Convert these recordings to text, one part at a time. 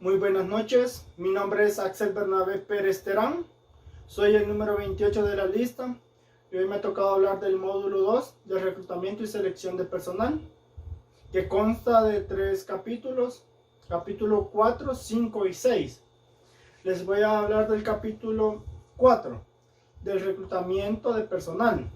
Muy buenas noches, mi nombre es Axel Bernabé Pérez Terán, soy el número 28 de la lista y hoy me ha tocado hablar del módulo 2 de reclutamiento y selección de personal, que consta de 3 capítulos, capítulo 4, 5 y 6. Les voy a hablar del capítulo 4, del reclutamiento de personal.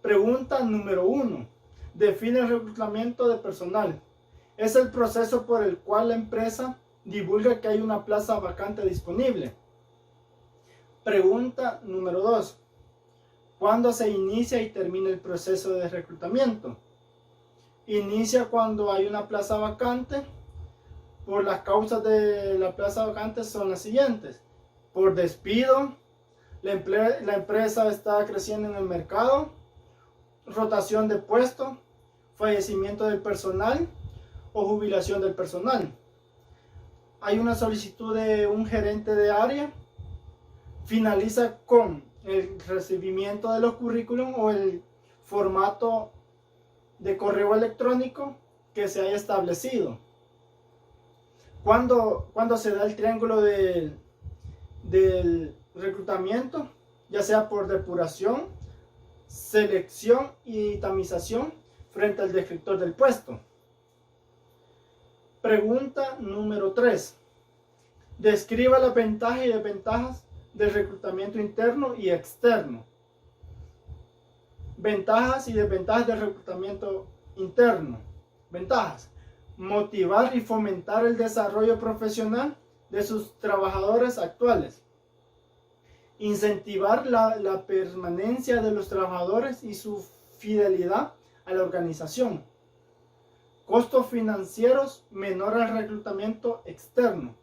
Pregunta número 1. Define el reclutamiento de personal. Es el proceso por el cual la empresa divulga que hay una plaza vacante disponible. Pregunta número 2. ¿Cuándo se inicia y termina el proceso de reclutamiento? Inicia cuando hay una plaza vacante. Por las causas de la plaza vacante son las siguientes: por despido, la empresa está creciendo en el mercado, rotación de puesto, fallecimiento del personal o jubilación del personal. Hay una solicitud de un gerente de área, finaliza con el recibimiento de los currículum o el formato de correo electrónico que se haya establecido. Cuando se da el triángulo del reclutamiento, ya sea por depuración, selección y tamización frente al descriptor del puesto. Pregunta número 3. Describa las ventajas y desventajas del reclutamiento interno y externo. Ventajas y desventajas del reclutamiento interno. Ventajas: motivar y fomentar el desarrollo profesional de sus trabajadores actuales. Incentivar la permanencia de los trabajadores y su fidelidad a la organización. Costos financieros menor al reclutamiento externo.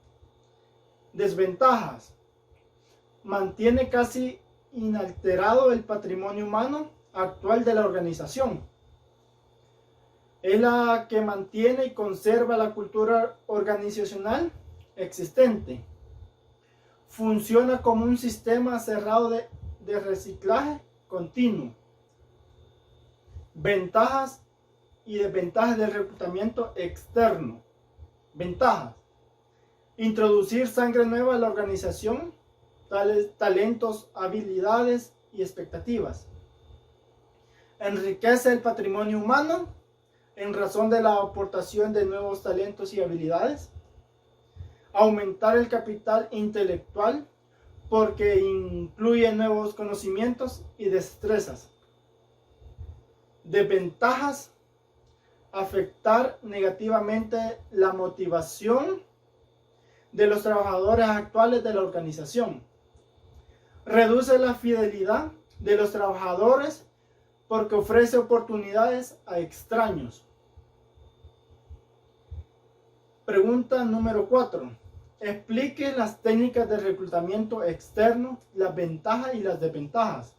Desventajas: mantiene casi inalterado el patrimonio humano actual de la organización. Es la que mantiene y conserva la cultura organizacional existente. Funciona como un sistema cerrado de reciclaje continuo. Ventajas y desventajas del reclutamiento externo. Ventajas: introducir sangre nueva a la organización, talentos, habilidades y expectativas. Enriquece el patrimonio humano en razón de la aportación de nuevos talentos y habilidades. Aumentar el capital intelectual porque incluye nuevos conocimientos y destrezas. Desventajas: afectar negativamente la motivación de los trabajadores actuales de la organización. Reduce la fidelidad de los trabajadores porque ofrece oportunidades a extraños. Pregunta número 4. Explique las técnicas de reclutamiento externo, las ventajas y las desventajas.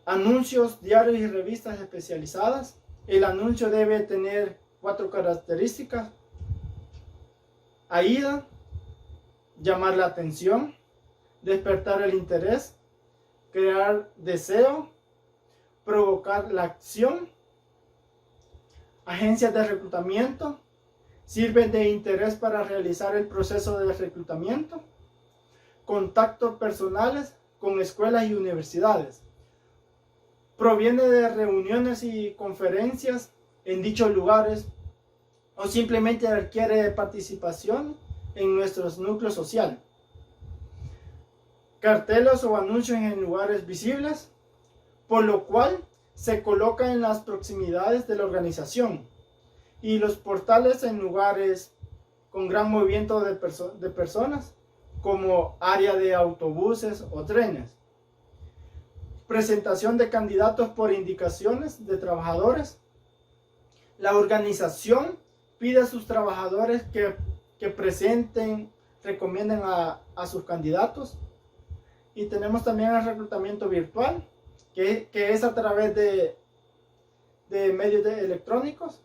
Anuncios, diarios y revistas especializadas. El anuncio debe tener 4 características: AIDA, llamar la atención, despertar el interés, crear deseo, provocar la acción. Agencias de reclutamiento sirven de interés para realizar el proceso de reclutamiento. Contactos personales con escuelas y universidades. Proviene de reuniones y conferencias en dichos lugares o simplemente requiere participación en nuestros núcleos sociales. Carteles o anuncios en lugares visibles, por lo cual se coloca en las proximidades de la organización, y los portales en lugares con gran movimiento de personas, como área de autobuses o trenes. Presentación de candidatos por indicaciones de trabajadores. La organización pide a sus trabajadores que presenten, recomienden a sus candidatos. Y tenemos también el reclutamiento virtual, que es a través de medios electrónicos.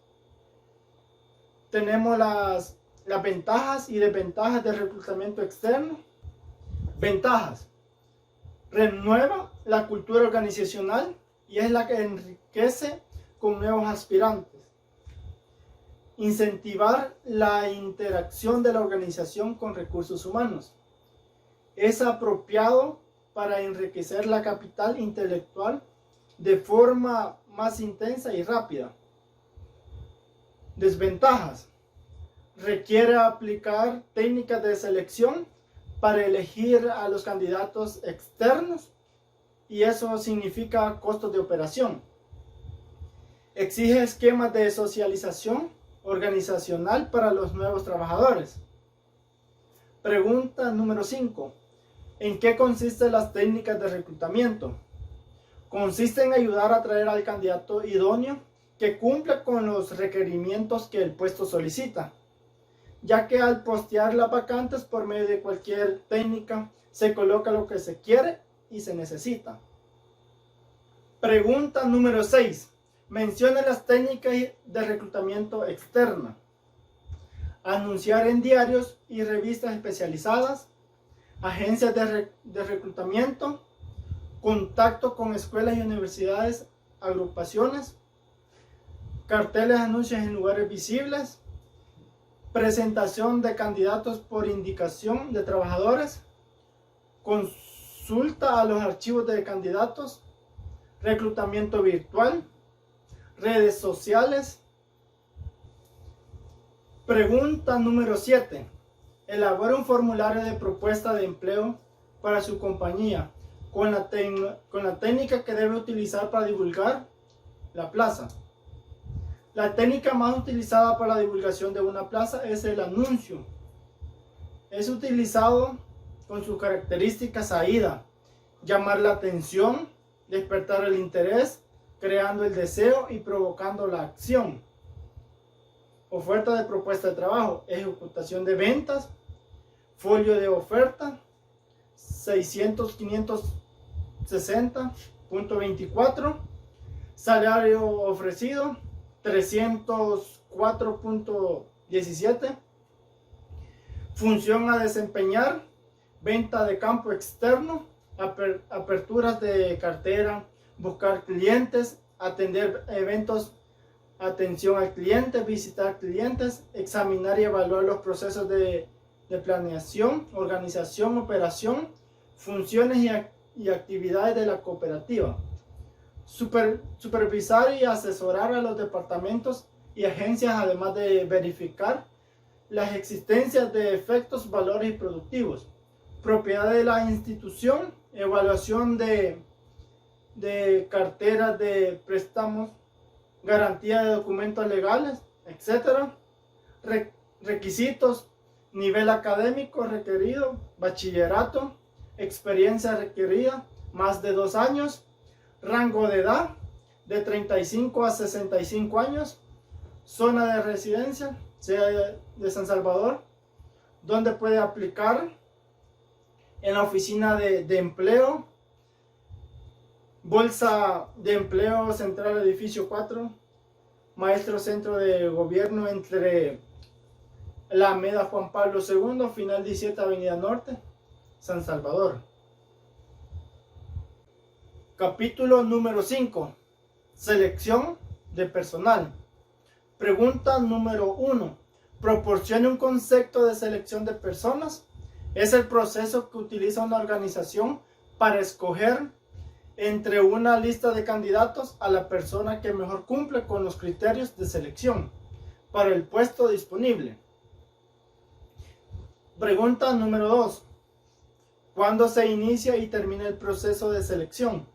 Tenemos las ventajas y desventajas del reclutamiento externo. Ventajas: renueva la cultura organizacional y es la que enriquece con nuevos aspirantes. Incentivar la interacción de la organización con recursos humanos. Es apropiado para enriquecer la capital intelectual de forma más intensa y rápida. Desventajas. Requiere aplicar técnicas de selección para elegir a los candidatos externos y eso significa costos de operación. Exige esquemas de socialización organizacional para los nuevos trabajadores. Pregunta número 5. ¿En qué consisten las técnicas de reclutamiento? Consiste en ayudar a atraer al candidato idóneo que cumpla con los requerimientos que el puesto solicita, ya que al postear las vacantes por medio de cualquier técnica se coloca lo que se quiere y se necesita. Pregunta número 6. Menciona las técnicas de reclutamiento externa. Anunciar en diarios y revistas especializadas, agencias de reclutamiento, contacto con escuelas y universidades, agrupaciones, carteles, anuncios en lugares visibles, presentación de candidatos por indicación de trabajadores, consulta a los archivos de candidatos, reclutamiento virtual, redes sociales. Pregunta número 7. Elabora un formulario de propuesta de empleo para su compañía con la técnica que debe utilizar para divulgar la plaza. La técnica más utilizada para la divulgación de una plaza es el anuncio. Es utilizado con sus características AIDA: llamar la atención, despertar el interés, creando el deseo y provocando la acción. Oferta de propuesta de trabajo, ejecutación de ventas, folio de oferta 600-560.24, salario ofrecido 304.17, función a desempeñar, venta de campo externo, aperturas de cartera, buscar clientes, atender eventos, atención al cliente, visitar clientes, examinar y evaluar los procesos de planeación, organización, operación, funciones y actividades de la cooperativa. Supervisar y asesorar a los departamentos y agencias, además de verificar las existencias de efectos, valores y productivos. Propiedad de la institución, evaluación de carteras de préstamos, garantía de documentos legales, etc. Requisitos: nivel académico requerido, bachillerato, experiencia requerida, más de 2 años, rango de edad de 35 a 65 años, zona de residencia, sea de San Salvador, donde puede aplicar en la oficina de empleo, Bolsa de Empleo Central Edificio 4, Maestro Centro de Gobierno entre la Alameda Juan Pablo II, final 17 Avenida Norte, San Salvador. Capítulo número 5. Selección de personal. Pregunta número 1. Proporcione un concepto de selección de personas. Es el proceso que utiliza una organización para escoger entre una lista de candidatos a la persona que mejor cumple con los criterios de selección para el puesto disponible. Pregunta número 2. ¿Cuándo se inicia y termina el proceso de selección?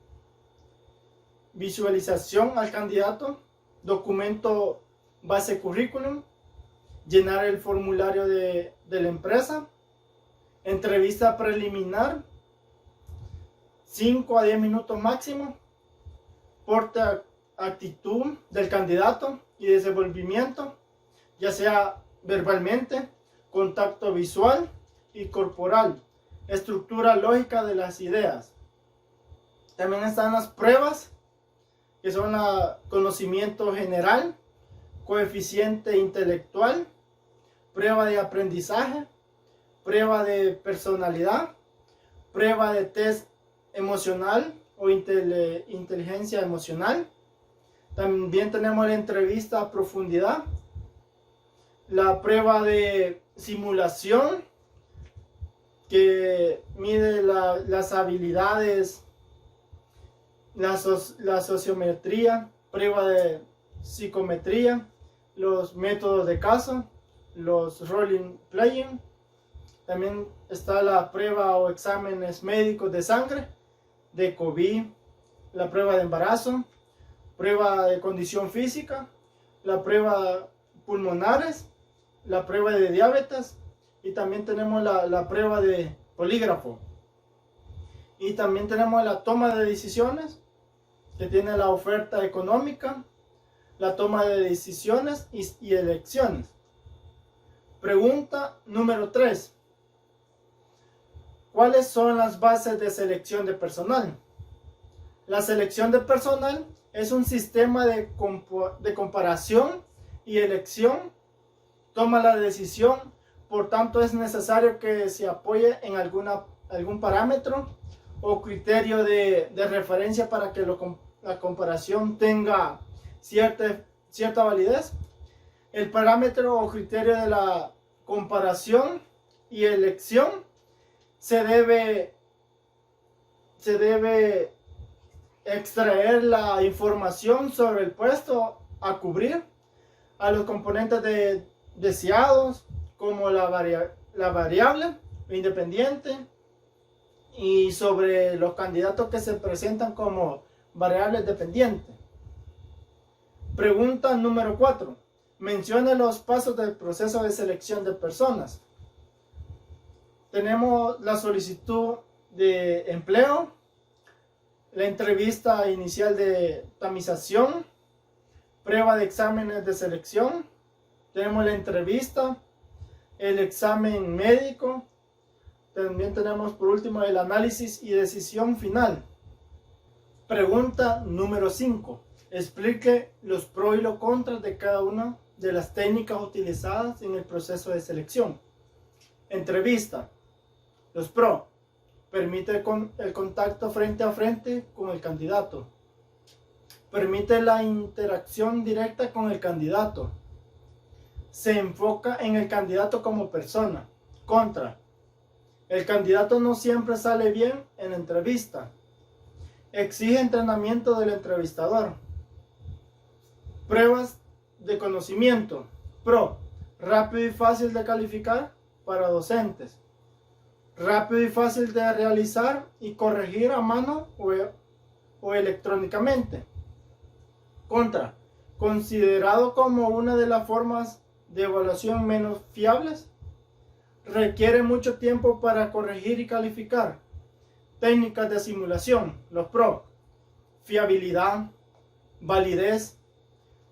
Visualización al candidato, documento base currículum, llenar el formulario de la empresa, entrevista preliminar, 5 a 10 minutos máximo, porte, actitud del candidato y desenvolvimiento, ya sea verbalmente, contacto visual y corporal, estructura lógica de las ideas. También están las pruebas, que son conocimiento general, coeficiente intelectual, prueba de aprendizaje, prueba de personalidad, prueba de test emocional o inteligencia emocional. También tenemos la entrevista a profundidad, La prueba de simulación, que mide las habilidades, la sociometría, prueba de psicometría, los métodos de caso, los role playing. También está la prueba o exámenes médicos de sangre, de COVID, la prueba de embarazo, prueba de condición física, la prueba pulmonares, la prueba de diabetes, y también tenemos la prueba de polígrafo. Y también tenemos la toma de decisiones, que tiene la oferta económica, la toma de decisiones y elecciones. Pregunta número 3. ¿Cuáles son las bases de selección de personal? La selección de personal es un sistema de comparación y elección. Toma la decisión, por tanto es necesario que se apoye en algún parámetro o criterio de referencia para que la comparación tenga cierta validez. El parámetro o criterio de la comparación y elección se debe extraer la información sobre el puesto a cubrir, a los componentes deseados, como la variable independiente, y sobre los candidatos que se presentan como variables dependientes. Pregunta número 4. Mencione los pasos del proceso de selección de personas. Tenemos la solicitud de empleo, la entrevista inicial de tamización, prueba de exámenes de selección, tenemos la entrevista, el examen médico, también tenemos por último el análisis y decisión final. Pregunta número 5. Explique los pros y los contras de cada una de las técnicas utilizadas en el proceso de selección. Entrevista. Los pros: permite el contacto frente a frente con el candidato. Permite la interacción directa con el candidato. Se enfoca en el candidato como persona. Contra: el candidato no siempre sale bien en la entrevista. Exige entrenamiento del entrevistador. Pruebas de conocimiento. Pro: rápido y fácil de calificar para docentes. Rápido y fácil de realizar y corregir a mano o electrónicamente. Contra: considerado como una de las formas de evaluación menos fiables. Requiere mucho tiempo para corregir y calificar. Técnicas de simulación. Los pros: fiabilidad, validez,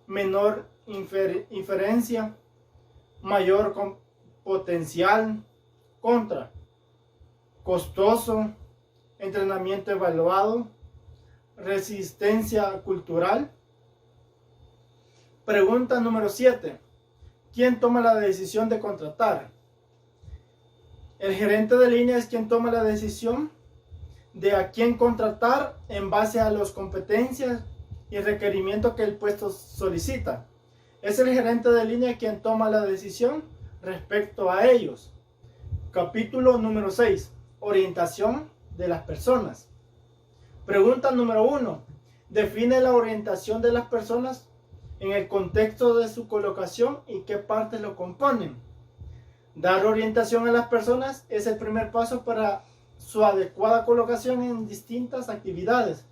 menor inferencia, mayor potencial. Contra: costoso, entrenamiento evaluado, resistencia cultural. Pregunta número 7. ¿Quién toma la decisión de contratar? El gerente de línea es quien toma la decisión de a quién contratar en base a las competencias y requerimientos que el puesto solicita. Es el gerente de línea quien toma la decisión respecto a ellos. Capítulo número 6. Orientación de las personas. Pregunta número 1. Define la orientación de las personas en el contexto de su colocación y qué partes lo componen. Dar orientación a las personas es el primer paso para su adecuada colocación en distintas actividades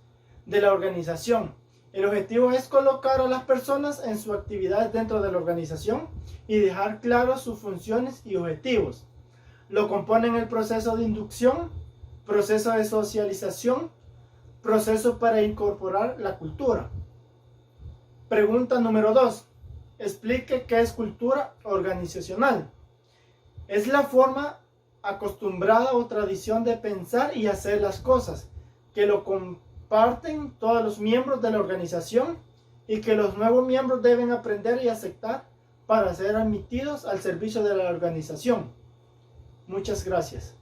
de la organización. El objetivo es colocar a las personas en sus actividades dentro de la organización y dejar claros sus funciones y objetivos. Lo componen el proceso de inducción, proceso de socialización, proceso para incorporar la cultura. Pregunta número 2. Explique qué es cultura organizacional. Es la forma acostumbrada o tradición de pensar y hacer las cosas, que lo comparten todos los miembros de la organización y que los nuevos miembros deben aprender y aceptar para ser admitidos al servicio de la organización. Muchas gracias.